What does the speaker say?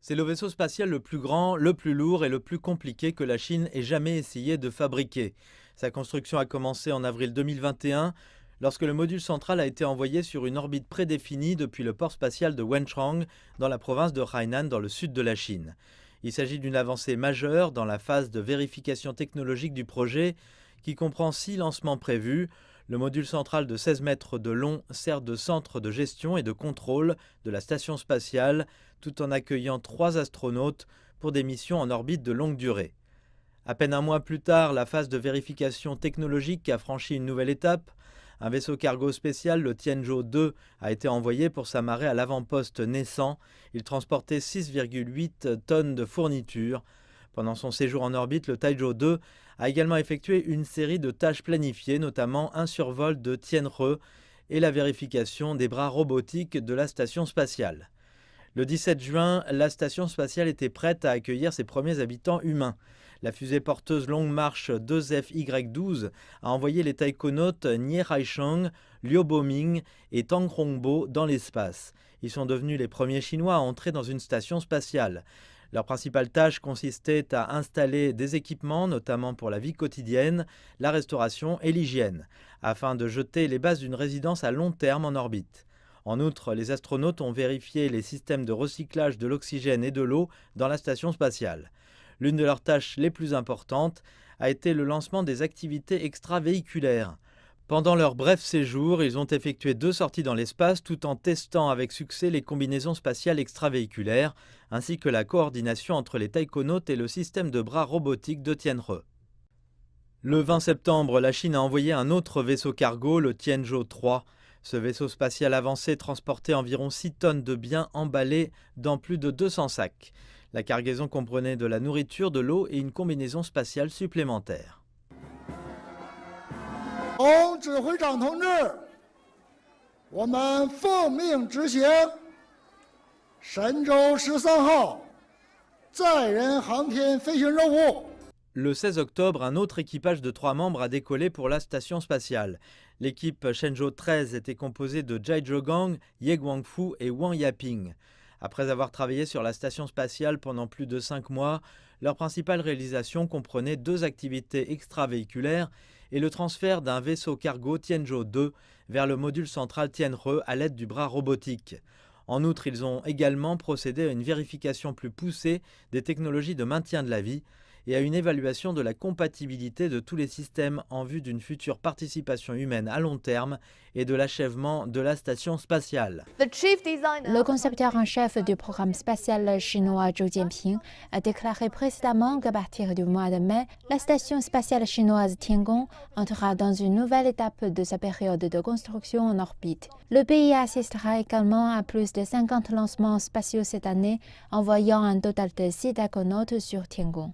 C'est le vaisseau spatial le plus grand, le plus lourd et le plus compliqué que la Chine ait jamais essayé de fabriquer. Sa construction a commencé en avril 2021, lorsque le module central a été envoyé sur une orbite prédéfinie depuis le port spatial de Wenchang, dans la province de Hainan, dans le sud de la Chine. Il s'agit d'une avancée majeure dans la phase de vérification technologique du projet, qui comprend 6 lancements prévus. Le module central de 16 mètres de long sert de centre de gestion et de contrôle de la station spatiale, tout en accueillant 3 astronautes pour des missions en orbite de longue durée. À peine un mois plus tard, la phase de vérification technologique a franchi une nouvelle étape. Un vaisseau cargo spécial, le Tianzhou 2, a été envoyé pour s'amarrer à l'avant-poste naissant. Il transportait 6,8 tonnes de fournitures. Pendant son séjour en orbite, le Taizhou 2 a également effectué une série de tâches planifiées, notamment un survol de Tianhe et la vérification des bras robotiques de la station spatiale. Le 17 juin, la station spatiale était prête à accueillir ses premiers habitants humains. La fusée porteuse Longue Marche 2FY12 a envoyé les taïkonautes Nie Haicheng, Liu Boming et Tang Hongbo dans l'espace. Ils sont devenus les premiers Chinois à entrer dans une station spatiale. Leur principale tâche consistait à installer des équipements, notamment pour la vie quotidienne, la restauration et l'hygiène, afin de jeter les bases d'une résidence à long terme en orbite. En outre, les astronautes ont vérifié les systèmes de recyclage de l'oxygène et de l'eau dans la station spatiale. L'une de leurs tâches les plus importantes a été le lancement des activités extravéhiculaires. Pendant leur bref séjour, ils ont effectué 2 sorties dans l'espace tout en testant avec succès les combinaisons spatiales extravéhiculaires, ainsi que la coordination entre les taïkonautes et le système de bras robotique de Tianhe. Le 20 septembre, la Chine a envoyé un autre vaisseau cargo, le Tianzhou 3. Ce vaisseau spatial avancé transportait environ 6 tonnes de biens emballés dans plus de 200 sacs. La cargaison comprenait de la nourriture, de l'eau et une combinaison spatiale supplémentaire. Le 16 octobre, un autre équipage de 3 membres a décollé pour la station spatiale. L'équipe Shenzhou 13 était composée de Zhai Zhegang, Ye Guangfu et Wang Yaping. Après avoir travaillé sur la station spatiale pendant plus de 5 mois, leur principale réalisation comprenait 2 activités extravéhiculaires et le transfert d'un vaisseau cargo Tianzhou 2 vers le module central Tianhe à l'aide du bras robotique. En outre, ils ont également procédé à une vérification plus poussée des technologies de maintien de la vie et à une évaluation de la compatibilité de tous les systèmes en vue d'une future participation humaine à long terme et de l'achèvement de la station spatiale. Le concepteur en chef du programme spatial chinois Zhou Jianping a déclaré précédemment qu'à partir du mois de mai, la station spatiale chinoise Tiangong entrera dans une nouvelle étape de sa période de construction en orbite. Le pays assistera également à plus de 50 lancements spatiaux cette année, envoyant un total de 6 taïkonautes sur Tiangong.